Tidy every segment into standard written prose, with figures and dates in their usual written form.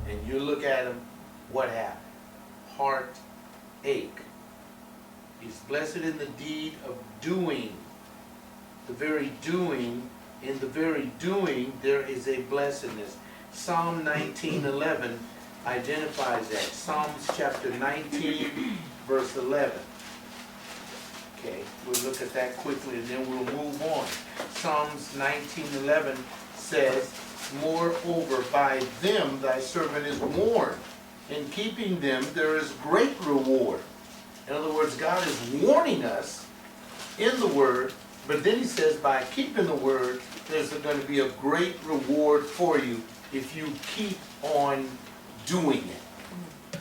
And you look at him, what happened? Heartache. He's blessed in the deed of doing. The very doing, in the very doing, there is a blessedness. Psalm 19:11 identifies that. Psalms chapter 19, verse 11. Okay, we'll look at that quickly and then we'll move on. Psalms 19:11 says, moreover, by them thy servant is warned. In keeping them there is great reward. In other words, God is warning us in the Word, but then he says by keeping the Word, there's going to be a great reward for you if you keep on doing it.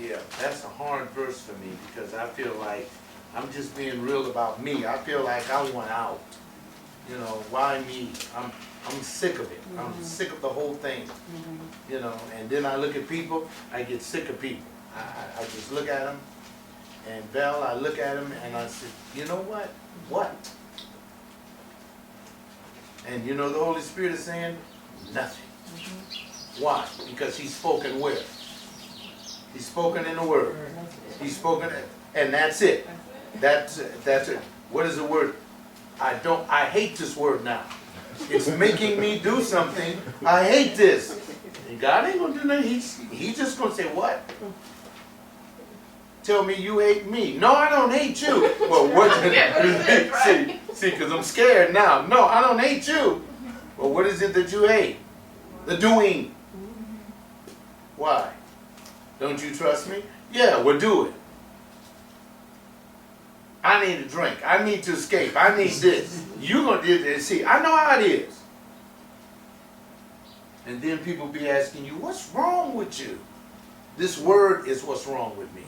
Yeah, that's a hard verse for me because I feel like I'm just being real about me. I feel like I want out. You know, why me? I'm sick of it. I'm sick of the whole thing. You know, and then I look at people, I get sick of people. I just look at them, and Belle, I look at him and I said, you know what? What? And you know the Holy Spirit is saying, nothing. Why? Because he's spoken where? He's spoken in the Word. He's spoken, and that's it. That's it. What is the word? I hate this word now. It's making me do something. I hate this. And God ain't gonna do nothing. He's just gonna say, what? Tell me you hate me. No, I don't hate you. Well, what? See, because I'm scared now. No, I don't hate you. Well, what is it that you hate? The doing. Why? Don't you trust me? Yeah, well, do it. I need a drink. I need to escape. I need this. You're going to do this. See, I know how it is. And then people be asking you, what's wrong with you? This word is what's wrong with me.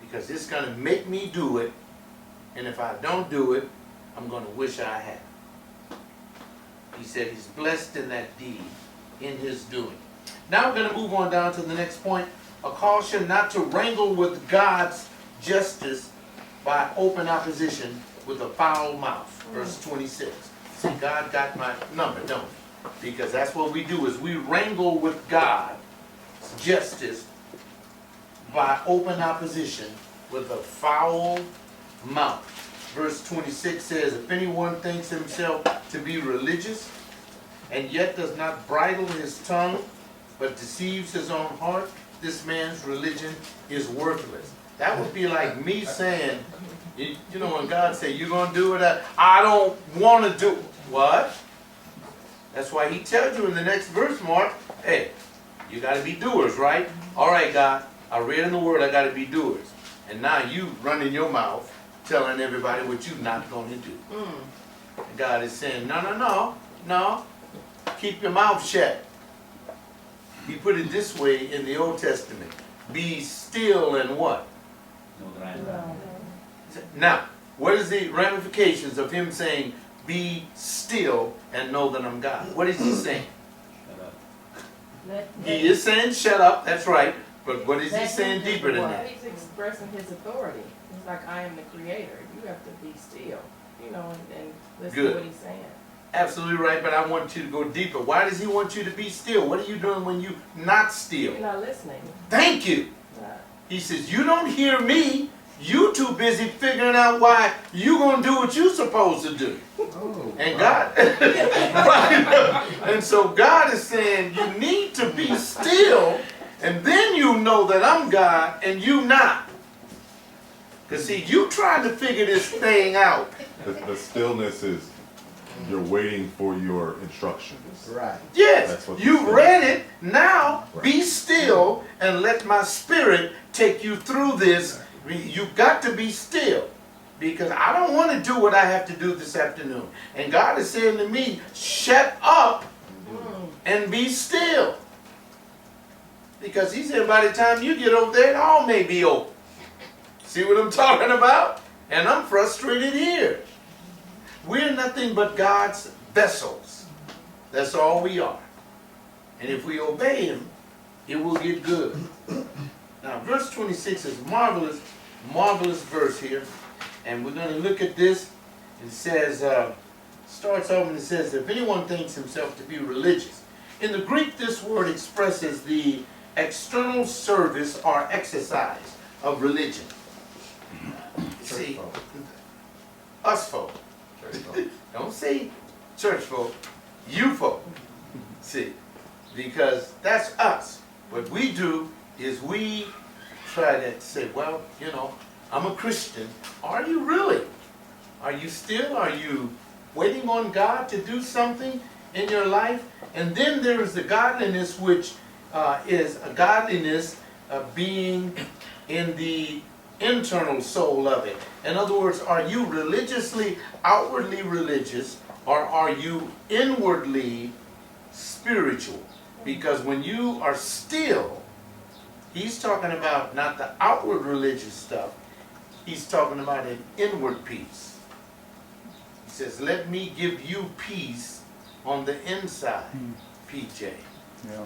Because it's going to make me do it. And if I don't do it, I'm going to wish I had. He said he's blessed in that deed, in his doing. Now we're going to move on down to the next point. A caution not to wrangle with God's justice by open opposition with a foul mouth. Verse 26. See, God got my number, don't he? Because that's what we do, is we wrangle with God's justice by open opposition with a foul mouth. Verse 26 says, if anyone thinks himself to be religious and yet does not bridle his tongue, but deceives his own heart, this man's religion is worthless. That would be like me saying, you know, when God said, you're going to do it, I don't want to do it. What? That's why he tells you in the next verse, Mark, hey, you got to be doers, right? All right, God, I read in the Word I got to be doers. And now you running your mouth telling everybody what you're not going to do. And God is saying, no. Keep your mouth shut. He put it this way in the Old Testament. Be still and what? Now, what is the ramifications of him saying, be still and know that I'm God? What is he saying? He is saying shut up, that's right. But what is he saying deeper than that? He's expressing his authority. He's like, I am the creator. You have to be still, you know, and listen to what he's saying. Absolutely right, but I want you to go deeper. Why does he want you to be still? What are you doing when you're not still? You're not listening. Thank you. He says, you don't hear me. You too busy figuring out why you going to do what you're supposed to do. Oh, and God, and so God is saying, you need to be still, and then you know that I'm God and you not. Because see, you trying to figure this thing out. The stillness is, you're waiting for your instructions. Right. Yes, you read it. Now, be still and let my spirit take you through this. You've got to be still. Because I don't want to do what I have to do this afternoon. And God is saying to me, shut up and be still. Because he said by the time you get over there, it all may be over. See what I'm talking about? And I'm frustrated here. We're nothing but God's vessels. That's all we are. And if we obey him, it will get good. Now, verse 26 is marvelous, marvelous verse here. And we're going to look at this. It says, starts off and it says, if anyone thinks himself to be religious. In the Greek, this word expresses the external service or exercise of religion. See, us folk. Don't say church folk, you folk. See, because that's us. What we do is we try to say, well, you know, I'm a Christian. Are you really? Are you waiting on God to do something in your life? And then there is the godliness, which is a godliness of being in the internal soul of it. In other words, are you religiously, outwardly religious, or are you inwardly spiritual? Because when you are still, he's talking about not the outward religious stuff, he's talking about an inward peace. He says, let me give you peace on the inside, PJ. Yeah.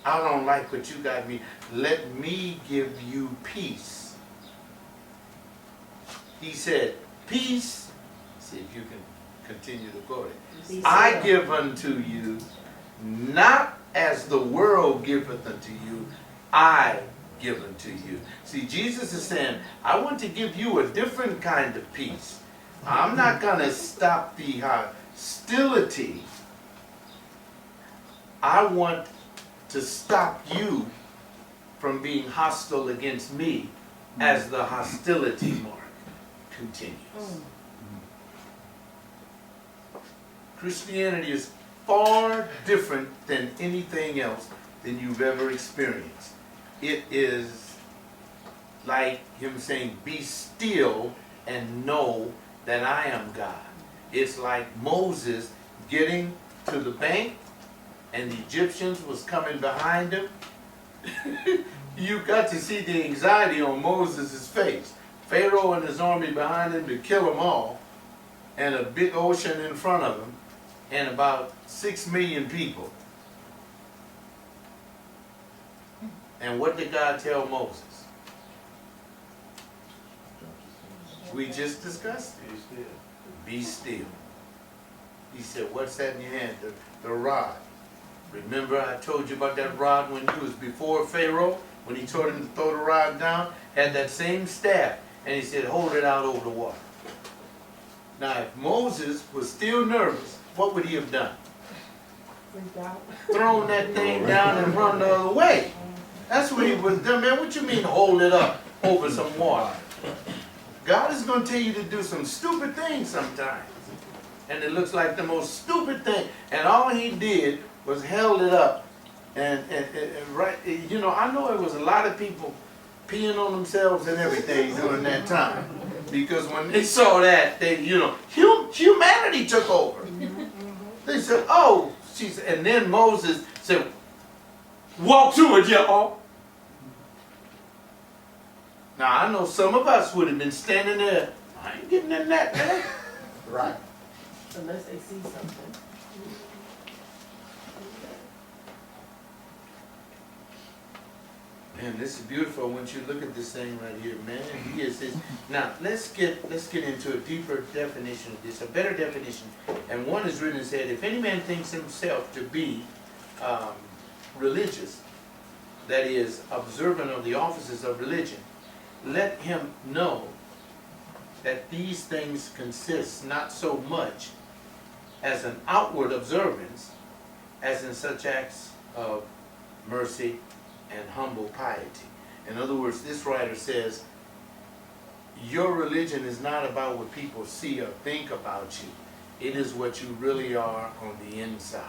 I don't like what you got me. Let me give you peace. He said, peace, see if you can continue to quote it. I give unto you, not as the world giveth unto you, I give unto you. See, Jesus is saying, I want to give you a different kind of peace. I'm not going to stop the hostility. I want to stop you from being hostile against me as the hostility mark continues. Christianity is far different than anything else than you've ever experienced. It is like him saying, be still and know that I am God. It's like Moses getting to the bank and the Egyptians was coming behind him. You got to see the anxiety on Moses' face. Pharaoh and his army behind him to kill them all, and a big ocean in front of him, and about 6 million people. And what did God tell Moses? We just discussed it. Be still. He said, what's that in your hand? The rod. Remember I told you about that rod when he was before Pharaoh? When he told him to throw the rod down? Had that same staff. And he said, hold it out over the water. Now if Moses was still nervous, what would he have done? Thrown that thing down and run the other way. That's what he would have done. Man, what you mean hold it up over some water? God is going to tell you to do some stupid things sometimes. And it looks like the most stupid thing. And all he did was held it up. And right, you know, I know it was a lot of people peeing on themselves and everything during that time. Because when they saw that, they, you know, humanity took over. They said, oh, and then Moses said, walk to it, y'all. Now, I know some of us would have been standing there, I ain't getting in that, man. Right. Unless they see something. Man, this is beautiful. I want you to look at this thing right here, man. He is this. Now, let's get into a deeper definition of this, a better definition. And one is written and said, if any man thinks himself to be religious, that is, observant of the offices of religion, let him know that these things consist not so much as an outward observance as in such acts of mercy and humble piety. In other words, this writer says, your religion is not about what people see or think about you. It is what you really are on the inside.